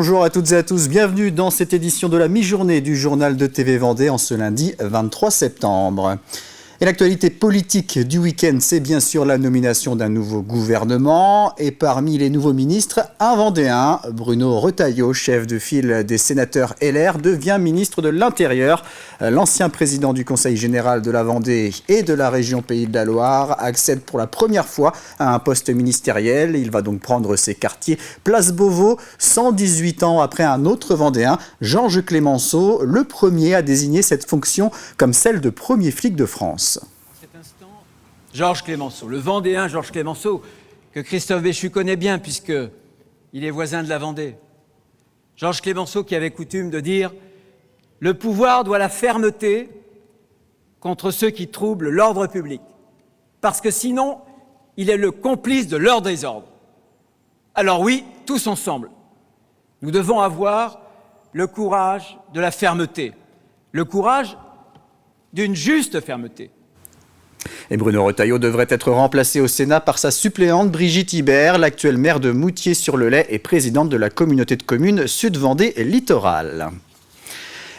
Bonjour à toutes et à tous, bienvenue dans cette édition de la mi-journée du journal de TV Vendée en ce lundi 23 septembre. Et l'actualité politique du week-end, c'est bien sûr la nomination d'un nouveau gouvernement. Et parmi les nouveaux ministres, un Vendéen, Bruno Retailleau, chef de file des sénateurs LR, devient ministre de l'Intérieur. L'ancien président du Conseil général de la Vendée et de la région Pays de la Loire accède pour la première fois à un poste ministériel. Il va donc prendre ses quartiers Place Beauvau, 118 ans après un autre Vendéen, Georges Clémenceau, le premier à désigner cette fonction comme celle de premier flic de France. Georges Clémenceau, le Vendéen Georges Clémenceau, que Christophe Béchu connaît bien puisqu'il est voisin de la Vendée. Georges Clémenceau qui avait coutume de dire « Le pouvoir doit la fermeté contre ceux qui troublent l'ordre public, parce que sinon, il est le complice de leur désordre. » Alors oui, tous ensemble, nous devons avoir le courage de la fermeté, le courage d'une juste fermeté. Et Bruno Retailleau devrait être remplacé au Sénat par sa suppléante Brigitte Ibert, l'actuelle maire de Moutier-sur-le-Lay et présidente de la communauté de communes Sud-Vendée Littoral.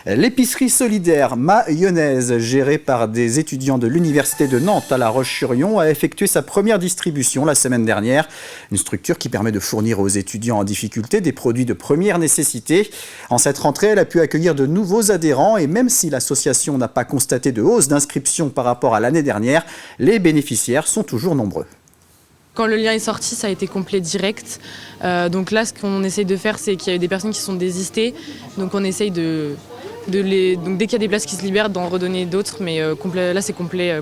L'épicerie solidaire Mayonnaise, gérée par des étudiants de l'université de Nantes à La Roche-sur-Yon, a effectué sa première distribution la semaine dernière. Une structure qui permet de fournir aux étudiants en difficulté des produits de première nécessité. En cette rentrée, elle a pu accueillir de nouveaux adhérents et même si l'association n'a pas constaté de hausse d'inscription par rapport à l'année dernière, les bénéficiaires sont toujours nombreux. Quand le lien est sorti, ça a été complet direct. Donc là, ce qu'on essaye de faire, c'est qu'il y a eu des personnes qui sont désistées. Donc on essaye donc dès qu'il y a des places qui se libèrent, d'en redonner d'autres. Mais là, c'est complet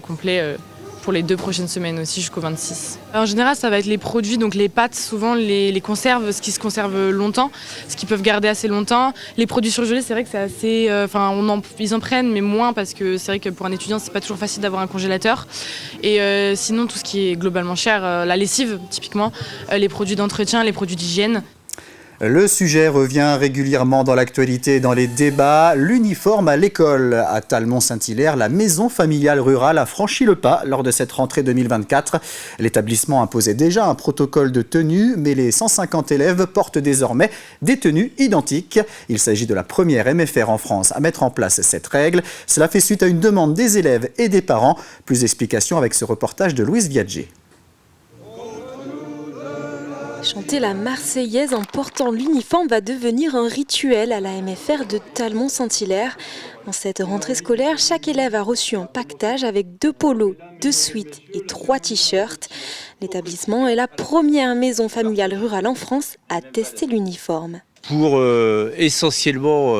pour les 2 prochaines semaines aussi, jusqu'au 26. En général, ça va être les produits, donc les pâtes, souvent les conserves, ce qui se conserve longtemps, ce qu'ils peuvent garder assez longtemps. Les produits surgelés, c'est vrai que c'est assez... ils en prennent, mais moins, parce que c'est vrai que pour un étudiant, c'est pas toujours facile d'avoir un congélateur. Et sinon, tout ce qui est globalement cher, la lessive, typiquement, les produits d'entretien, les produits d'hygiène. Le sujet revient régulièrement dans l'actualité et dans les débats. L'uniforme à l'école. À Talmont-Saint-Hilaire, la maison familiale rurale a franchi le pas lors de cette rentrée 2024. L'établissement imposait déjà un protocole de tenue, mais les 150 élèves portent désormais des tenues identiques. Il s'agit de la première MFR en France à mettre en place cette règle. Cela fait suite à une demande des élèves et des parents. Plus d'explications avec ce reportage de Louise Viadger. Chanter la Marseillaise en portant l'uniforme va devenir un rituel à la MFR de Talmont-Saint-Hilaire. En cette rentrée scolaire, chaque élève a reçu un paquetage avec 2 polos, 2 sweats et 3 t-shirts. L'établissement est la première maison familiale rurale en France à tester l'uniforme. Pour essentiellement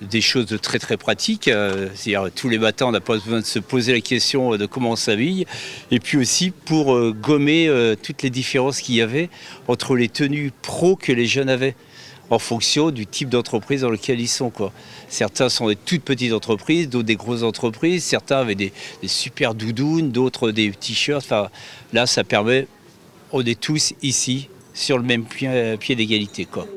des choses de très très pratiques, c'est-à-dire tous les matins on n'a pas besoin de se poser la question de comment on s'habille, et puis aussi pour gommer toutes les différences qu'il y avait entre les tenues pro que les jeunes avaient en fonction du type d'entreprise dans lequel ils sont, quoi. Certains sont des toutes petites entreprises, d'autres des grosses entreprises, certains avaient des super doudounes, d'autres des t-shirts. Enfin, là ça permet, on est tous ici sur le même pied d'égalité, quoi.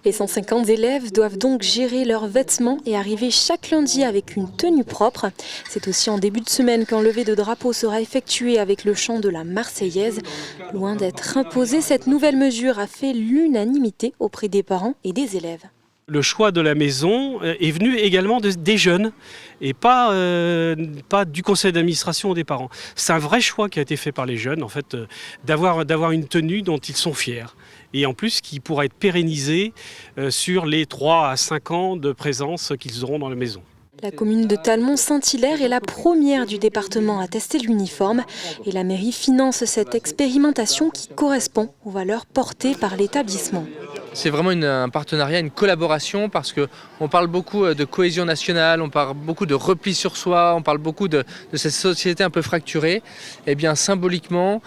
Les 150 élèves doivent donc gérer leurs vêtements et arriver chaque lundi avec une tenue propre. C'est aussi en début de semaine qu'un lever de drapeau sera effectué avec le chant de la Marseillaise. Loin d'être imposée, cette nouvelle mesure a fait l'unanimité auprès des parents et des élèves. Le choix de la maison est venu également des jeunes et pas du conseil d'administration ou des parents. C'est un vrai choix qui a été fait par les jeunes, en fait, d'avoir une tenue dont ils sont fiers. Et en plus, qui pourra être pérennisée sur les 3 à 5 ans de présence qu'ils auront dans la maison. La commune de Talmont-Saint-Hilaire est la première du département à tester l'uniforme et la mairie finance cette expérimentation qui correspond aux valeurs portées par l'établissement. C'est vraiment un partenariat, une collaboration parce qu'on parle beaucoup de cohésion nationale, on parle beaucoup de repli sur soi, on parle beaucoup de cette société un peu fracturée. Et bien symboliquement,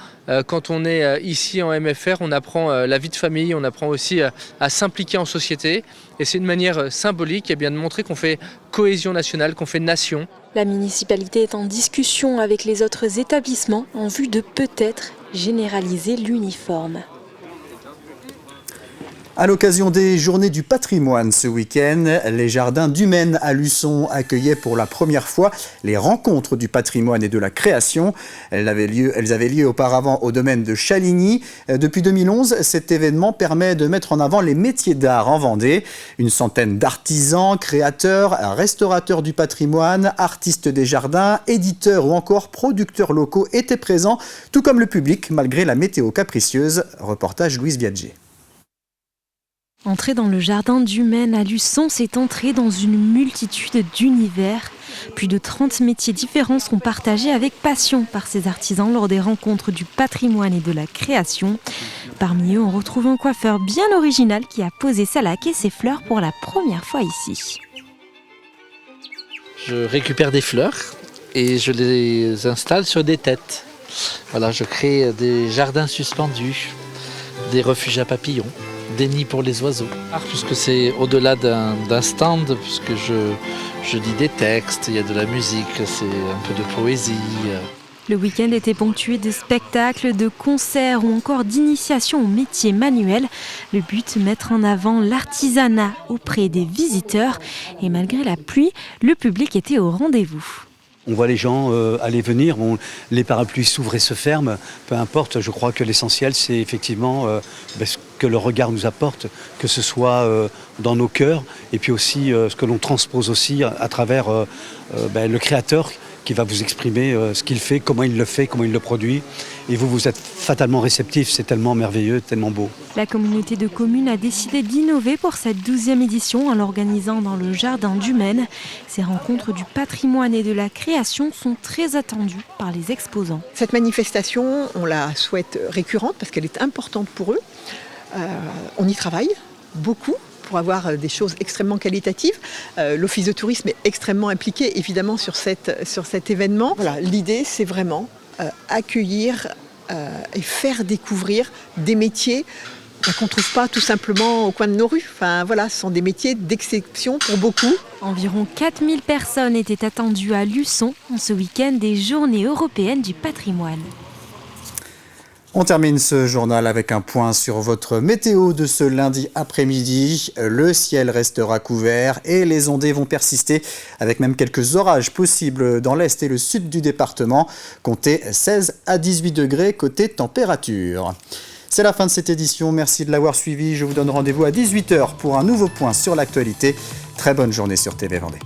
quand on est ici en MFR, on apprend la vie de famille, on apprend aussi à s'impliquer en société. Et c'est une manière symbolique de montrer qu'on fait cohésion nationale, qu'on fait nation. La municipalité est en discussion avec les autres établissements en vue de peut-être généraliser l'uniforme. À l'occasion des Journées du patrimoine ce week-end, les jardins du Maine à Luçon accueillaient pour la première fois les rencontres du patrimoine et de la création. Elles avaient lieu auparavant au domaine de Chaligny. Depuis 2011, cet événement permet de mettre en avant les métiers d'art en Vendée. Une centaine d'artisans, créateurs, restaurateurs du patrimoine, artistes des jardins, éditeurs ou encore producteurs locaux étaient présents, tout comme le public, malgré la météo capricieuse. Reportage Louise Viadger. Entrer dans le jardin du Maine à Luçon, c'est entrer dans une multitude d'univers. Plus de 30 métiers différents sont partagés avec passion par ces artisans lors des rencontres du patrimoine et de la création. Parmi eux, on retrouve un coiffeur bien original qui a posé sa laque et ses fleurs pour la première fois ici. Je récupère des fleurs et je les installe sur des têtes. Voilà, je crée des jardins suspendus, des refuges à papillons, des nids pour les oiseaux. Puisque c'est au-delà d'un stand, puisque je lis des textes, il y a de la musique, c'est un peu de poésie. Le week-end était ponctué de spectacles, de concerts ou encore d'initiations aux métiers manuels. Le but, mettre en avant l'artisanat auprès des visiteurs. Et malgré la pluie, le public était au rendez-vous. On voit les gens aller venir, les parapluies s'ouvrent et se ferment, peu importe, je crois que l'essentiel c'est effectivement ce que le regard nous apporte, que ce soit dans nos cœurs et puis aussi ce que l'on transpose aussi à travers le créateur qui va vous exprimer ce qu'il fait, comment il le produit. Et vous êtes fatalement réceptifs, c'est tellement merveilleux, tellement beau. La communauté de communes a décidé d'innover pour cette 12e édition en l'organisant dans le jardin du Maine. Ces rencontres du patrimoine et de la création sont très attendues par les exposants. Cette manifestation, on la souhaite récurrente parce qu'elle est importante pour eux. On y travaille beaucoup pour avoir des choses extrêmement qualitatives. L'Office de tourisme est extrêmement impliqué évidemment sur cet événement. Voilà, l'idée c'est vraiment accueillir et faire découvrir des métiers qu'on ne trouve pas tout simplement au coin de nos rues. Enfin, voilà, ce sont des métiers d'exception pour beaucoup. Environ 4000 personnes étaient attendues à Luçon en ce week-end des Journées européennes du patrimoine. On termine ce journal avec un point sur votre météo de ce lundi après-midi. Le ciel restera couvert et les ondées vont persister avec même quelques orages possibles dans l'est et le sud du département. Comptez 16 à 18 degrés côté température. C'est la fin de cette édition. Merci de l'avoir suivi. Je vous donne rendez-vous à 18h pour un nouveau point sur l'actualité. Très bonne journée sur TV Vendée.